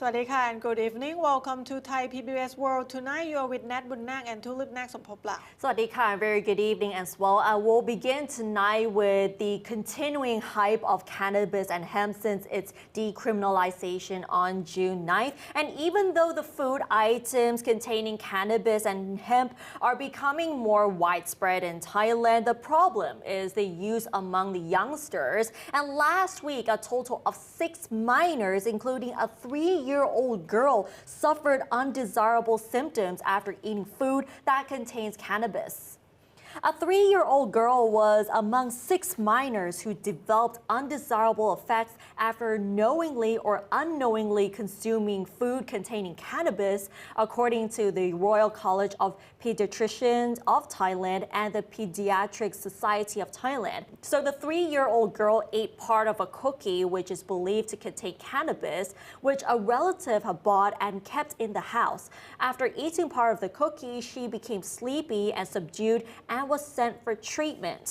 วัสดีค่ะ and good evening. Welcome to Thai PBS World. Tonight you are with Nat Bunnak and Tulip Nak Sompopla. สวัสดีค่ะ very good evening as well. I will begin tonight with the continuing hype of cannabis and hemp since its decriminalization on June 9th. And even though the food items containing cannabis and hemp are becoming more widespread in Thailand, the problem is the use among the youngsters. And last week, a total of 6 minors, including a 3-year-old girl, suffered undesirable symptoms after eating food that contains cannabis. A 3-year-old girl was among 6 minors who developed undesirable effects after knowingly or unknowingly consuming food containing cannabis, according to the Royal College of Pediatricians of Thailand and the Pediatric Society of Thailand. So the 3-year-old girl ate part of a cookie which is believed to contain cannabis, which a relative had bought and kept in the house. After eating part of the cookie, she became sleepy and subdued and was sent for treatment.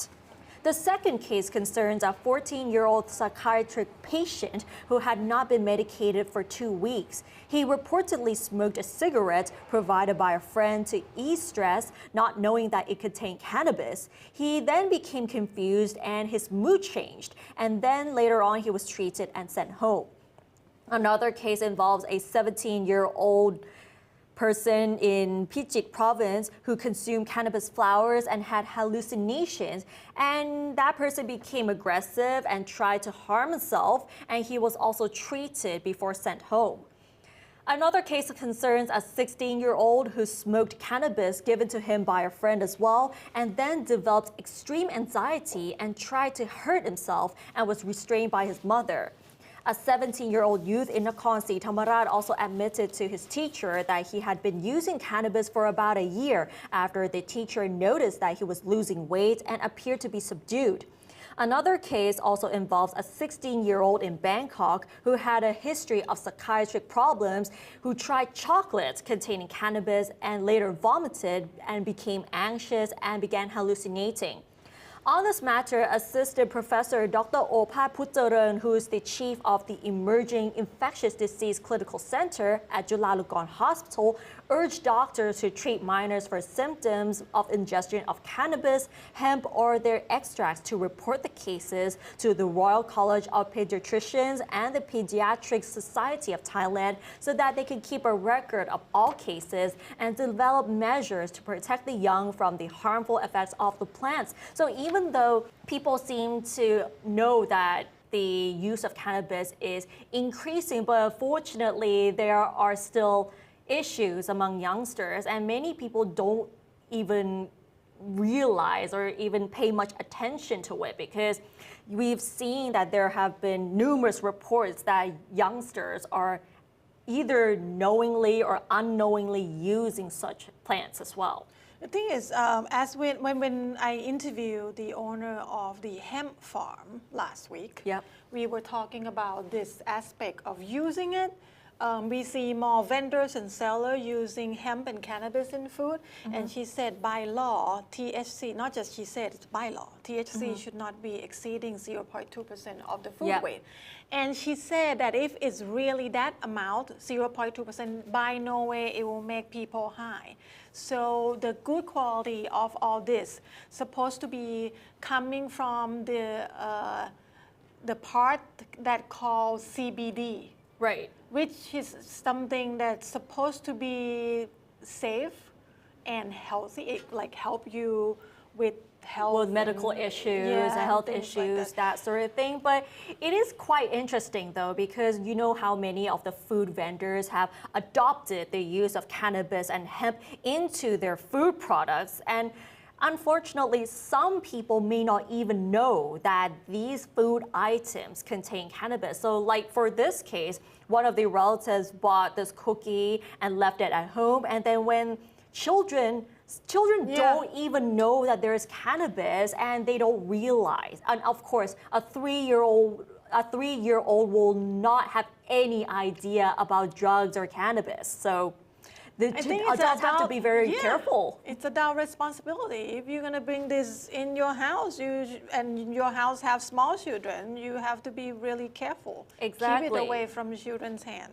The second case concerns a 14-year-old psychiatric patient who had not been medicated for 2 weeks. He reportedly smoked a cigarette provided by a friend to ease stress, not knowing that it contained cannabis. He then became confused and his mood changed, and then later on he was treated and sent home. Another case involves a 17-year-old person in Pichit province who consumed cannabis flowers and had hallucinations, and that person became aggressive and tried to harm himself, and he was also treated before sent home. Another case concerns a 16-year-old who smoked cannabis given to him by a friend as well, and then developed extreme anxiety and tried to hurt himself and was restrained by his mother. A 17-year-old youth in Nakhon Si Thammarat also admitted to his teacher that he had been using cannabis for about a year after the teacher noticed that he was losing weight and appeared to be subdued. Another case also involves a 16-year-old in Bangkok who had a history of psychiatric problems, who tried chocolates containing cannabis and later vomited and became anxious and began hallucinating. On this matter, Assistant Professor Dr. Opat Puttaran, who is the chief of the Emerging Infectious Disease Clinical Center at Chulalongkorn Hospital, urged doctors to treat minors for symptoms of ingestion of cannabis, hemp, or their extracts to report the cases to the Royal College of Pediatricians and the Pediatric Society of Thailand so that they can keep a record of all cases and develop measures to protect the young from the harmful effects of the plants. So even though people seem to know that the use of cannabis is increasing, but unfortunately there are still issues among youngsters, and many people don't even realize or even pay much attention to it, because we've seen that there have been numerous reports that youngsters are either knowingly or unknowingly using such plants as well. The thing is, as when I interviewed the owner of the hemp farm last week, we were talking about this aspect of using it. We see more vendors and sellers using hemp and cannabis in food. And she said by law, THC, not just she said, it's by law, THC should not be exceeding 0.2% of the food weight. And she said that if it's really that amount, 0.2%, by no way it will make people high. So the good quality of all this supposed to be coming from the part that called CBD. Right. Which is something that's supposed to be safe and healthy, it like help you with health, with medical issues, health issues, like that sort of thing. But it is quite interesting though, because you know how many of the food vendors have adopted the use of cannabis and hemp into their food products. And unfortunately, some people may not even know that these food items contain cannabis. So like for this case, one of the relatives bought this cookie and left it at home. And then when children don't even know that there's cannabis, and they don't realize. And of course, a 3-year-old will not have any idea about drugs or cannabis. So the adults have to be very careful. It's adult responsibility. If you're going to bring this in your house, and your house have small children, you have to be really careful. Exactly. Keep it away from children's hand.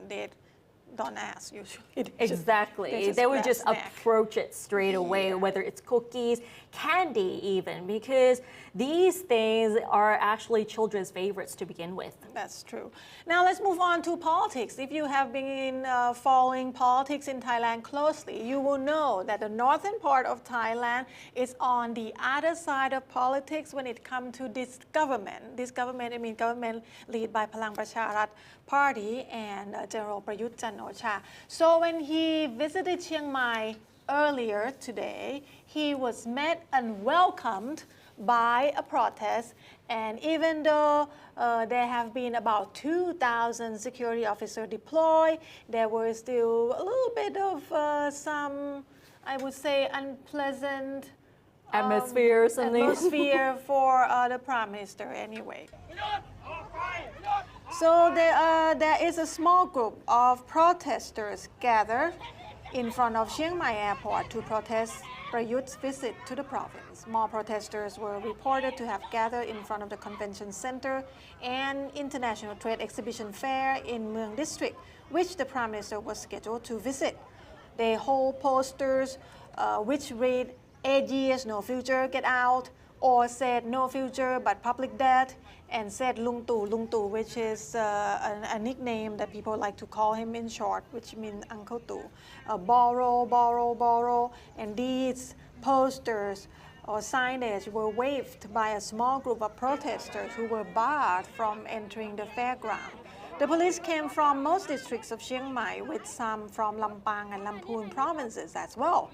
don't ask usually. Exactly. They would just approach it straight away, whether it's cookies, candy even, because these things are actually children's favorites to begin with. That's true. Now let's move on to politics. If you have been following politics in Thailand closely, you will know that the northern part of Thailand is on the other side of politics when it comes to this government. This government, I mean government led by Palang Pracharat Party and General Prayut Chan-o-cha. So when he visited Chiang Mai earlier today, he was met and welcomed by a protest, and even though there have been about 2,000 security officers deployed, there were still a little bit of some, I would say, unpleasant atmosphere for the Prime Minister anyway. So there is a small group of protesters gathered in front of Chiang Mai airport to protest Prayut's visit to the province. More protesters were reported to have gathered in front of the convention center and International Trade Exhibition Fair in Mueang District, which the Prime Minister was scheduled to visit. They hold posters which read, 8 years, no future, get out, or said no future but public debt, and said Lung Tu, which is a nickname that people like to call him in short, which means Uncle Tu. Borrow, borrow, borrow. And these posters or signage were waved by a small group of protesters who were barred from entering the fairground. The police came from most districts of Chiang Mai, with some from Lampang and Lamphun provinces as well.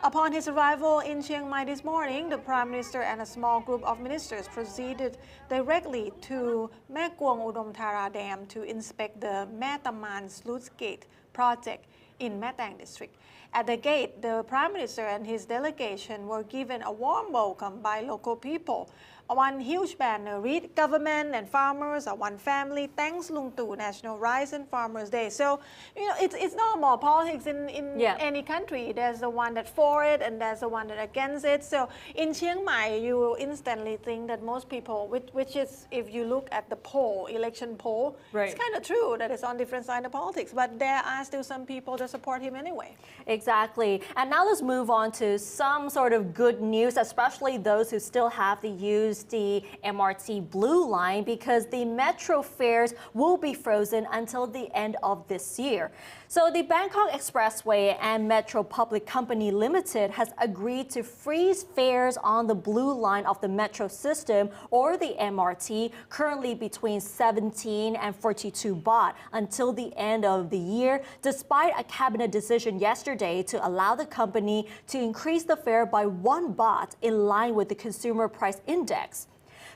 Upon his arrival in Chiang Mai this morning, the Prime Minister and a small group of ministers proceeded directly to Mae Kuang Udom Thara Dam to inspect the Mae Taman Sluice Gate project in Mae Tang district. At the gate, the Prime Minister and his delegation were given a warm welcome by local people. One huge banner read, "Government and farmers are one family. Thanks Lung Tu, National Rice and Farmers Day." So, you know, it's normal politics in any country. There's the one that for it and there's the one that against it. So in Chiang Mai, you will instantly think that most people, which is, if you look at the poll, election poll, it's kind of true that it's on different side of politics. But there are still some people that support him anyway. Exactly. And now let's move on to some sort of good news, especially those who still have to use the MRT Blue Line, because the metro fares will be frozen until the end of this year. So the Bangkok Expressway and Metro Public Company Limited has agreed to freeze fares on the Blue Line of the metro system, or the MRT, currently between 17 and 42 baht until the end of the year, despite a cabinet decision yesterday to allow the company to increase the fare by 1 baht in line with the consumer price index.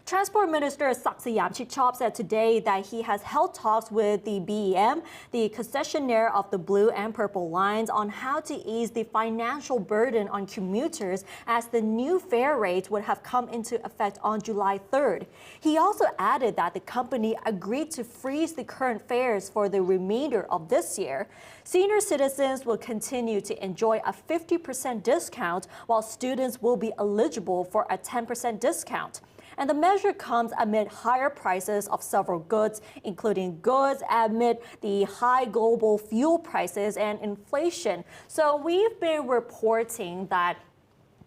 Transport Minister Saksayam Chitchop said today that he has held talks with the BEM, the concessionaire of the Blue and Purple lines, on how to ease the financial burden on commuters, as the new fare rates would have come into effect on July 3rd. He also added that the company agreed to freeze the current fares for the remainder of this year. Senior citizens will continue to enjoy a 50% discount, while students will be eligible for a 10% discount. And the measure comes amid higher prices of several goods, including goods amid the high global fuel prices and inflation. So we've been reporting that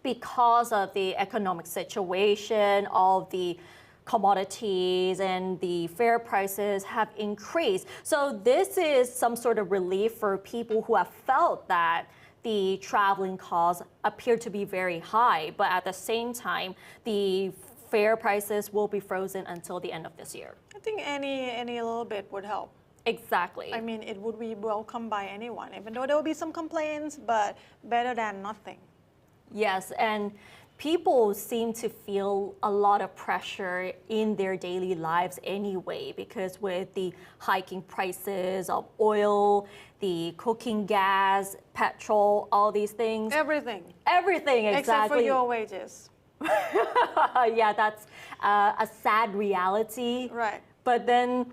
because of the economic situation, all of the commodities and the fare prices have increased. So this is some sort of relief for people who have felt that the traveling costs appear to be very high, but at the same time, the fare prices will be frozen until the end of this year. I think any little bit would help. Exactly. I mean, it would be welcomed by anyone, even though there will be some complaints, but better than nothing. Yes, and people seem to feel a lot of pressure in their daily lives anyway, because with the hiking prices of oil, the cooking gas, petrol, all these things. Everything. Everything, exactly. Except for your wages. Yeah, that's a sad reality. Right. But then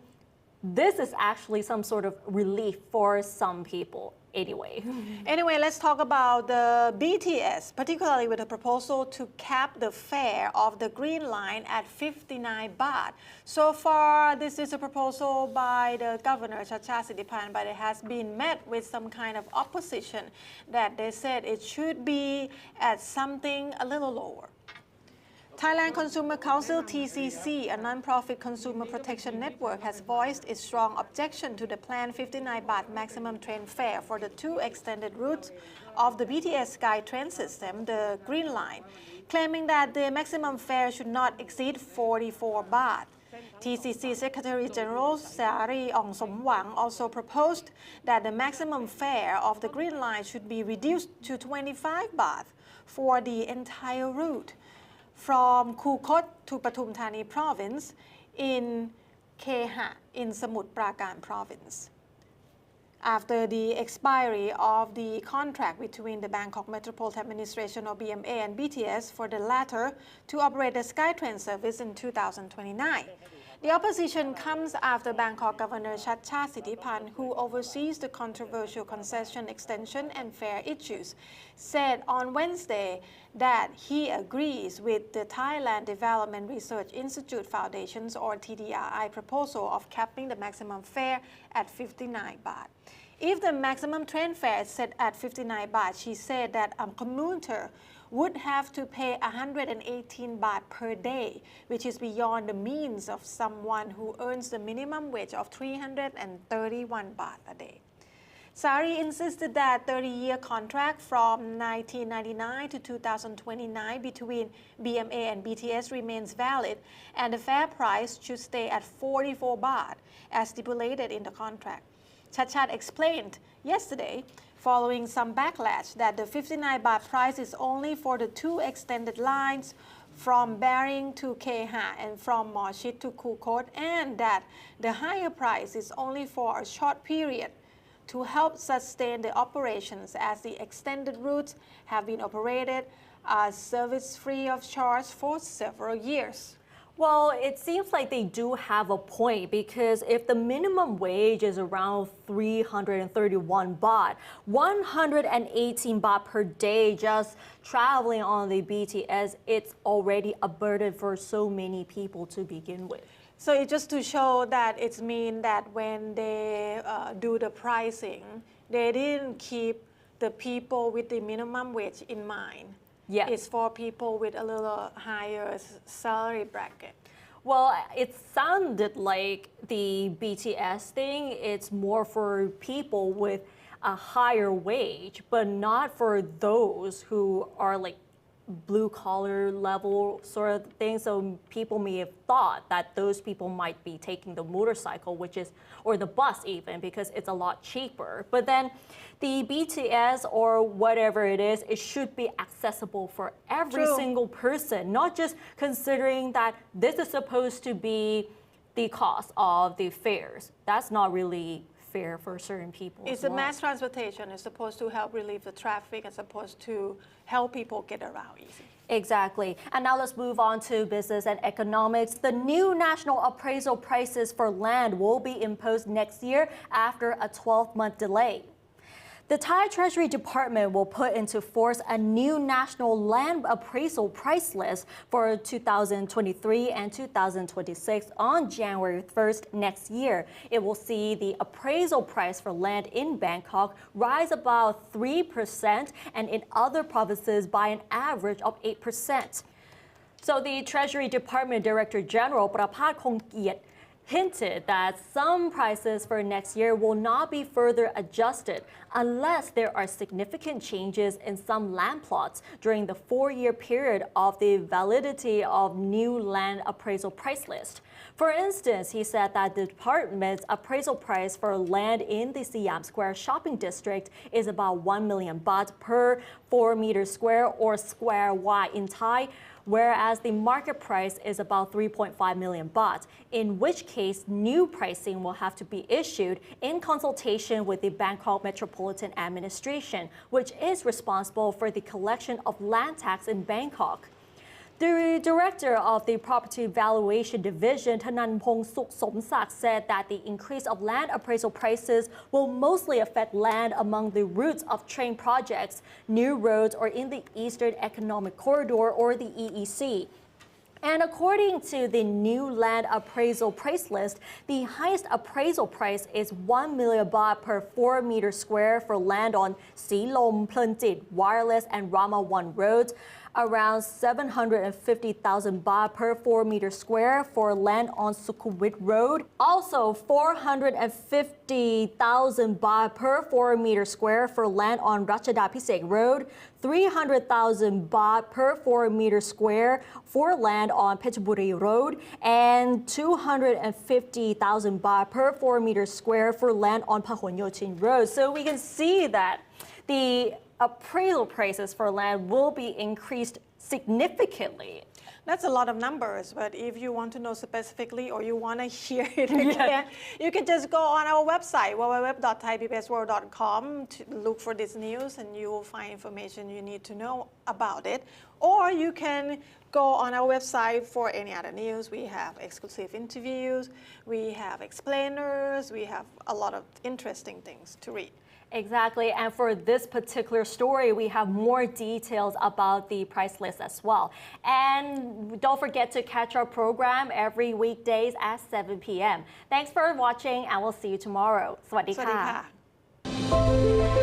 this is actually some sort of relief for some people anyway. Anyway, let's talk about the BTS, particularly with a proposal to cap the fare of the Green Line at 59 baht. So far, this is a proposal by the governor, Chacha Sittipan, but it has been met with some kind of opposition that they said it should be at something a little lower. Thailand Consumer Council TCC, a non-profit consumer protection network, has voiced its strong objection to the planned 59 baht maximum train fare for the two extended routes of the BTS SkyTrain system, the Green Line, claiming that the maximum fare should not exceed 44 baht. TCC Secretary General Sari Somwang also proposed that the maximum fare of the Green Line should be reduced to 25 baht for the entire route from Khukot to Pathum Thani province in Keha in Samut Prakan province. After the expiry of the contract between the Bangkok Metropolitan Administration or BMA and BTS for the latter to operate the SkyTrain service in 2029. The opposition comes after Bangkok Governor Chacha Sittipan, who oversees the controversial concession extension and fare issues, said on Wednesday that he agrees with the Thailand Development Research Institute Foundation's or TDRI proposal of capping the maximum fare at 59 baht. If the maximum train fare is set at 59 baht, she said that a commuter would have to pay 118 baht per day, which is beyond the means of someone who earns the minimum wage of 331 baht a day. Sari insisted that 30-year contract from 1999 to 2029 between BMA and BTS remains valid, and the fare price should stay at 44 baht, as stipulated in the contract. Chachat explained yesterday, following some backlash, that the 59 baht price is only for the two extended lines from Baring to Keha and from Moshit to Khukot, and that the higher price is only for a short period to help sustain the operations, as the extended routes have been operated as service free of charge for several years. Well, it seems like they do have a point, because if the minimum wage is around 331 baht, 118 baht per day just traveling on the BTS, it's already a burden for so many people to begin with. So it's just to show that it's mean that when they do the pricing, they didn't keep the people with the minimum wage in mind. Yeah. It's for people with a little higher salary bracket. Well, it sounded like the BTS thing, it's more for people with a higher wage, but not for those who are like blue collar level sort of thing. So people may have thought that those people might be taking the motorcycle, or the bus even, because it's a lot cheaper. But then the BTS or whatever it is, it should be accessible for every single person, not just considering that this is supposed to be the cost of the fares. That's not really fair for certain people. It's a mass transportation. It's supposed to help relieve the traffic. It's supposed to help people get around easy. Exactly. And now let's move on to business and economics. The new national appraisal prices for land will be imposed next year after a 12-month delay. The Thai Treasury Department will put into force a new national land appraisal price list for 2023 and 2026 on January 1st next year. It will see the appraisal price for land in Bangkok rise about 3% and in other provinces by an average of 8%. So the Treasury Department Director General Prapat Kongkiet hinted that some prices for next year will not be further adjusted unless there are significant changes in some land plots during the 4-year period of the validity of new land appraisal price list. For instance, he said that the department's appraisal price for land in the Siam Square shopping district is about 1 million baht per 4 meters square or square wide in Thai, whereas the market price is about 3.5 million baht, in which case new pricing will have to be issued in consultation with the Bangkok Metropolitan Administration, which is responsible for the collection of land tax in Bangkok. The director of the Property Valuation Division, Thananpong Somsak, said that the increase of land appraisal prices will mostly affect land among the routes of train projects, new roads, or in the Eastern Economic Corridor or the EEC. And according to the new land appraisal price list, the highest appraisal price is 1 million baht per 4 meter square for land on Silom, Plunjit, Wireless, and Rama 1 roads, around 750,000 baht per 4 meter square for land on Sukhumvit Road, also 450,000 baht per 4 meter square for land on Rachada Pisek Road, 300,000 baht per 4 meter square for land on Phetchaburi Road, and 250,000 baht per 4 meter square for land on Phahon Yochin Road. So we can see that the appraisal prices for land will be increased significantly. That's a lot of numbers, but if you want to know specifically or you want to hear it again, you can just go on our website, www.thaipbsworld.com, to look for this news, and you will find information you need to know about it. Or you can go on our website for any other news. We have exclusive interviews, we have explainers, we have a lot of interesting things to read. Exactly, and for this particular story, we have more details about the price list as well. And don't forget to catch our program every weekdays at 7 p.m. Thanks for watching, and we'll see you tomorrow. สวัสดีค่ะ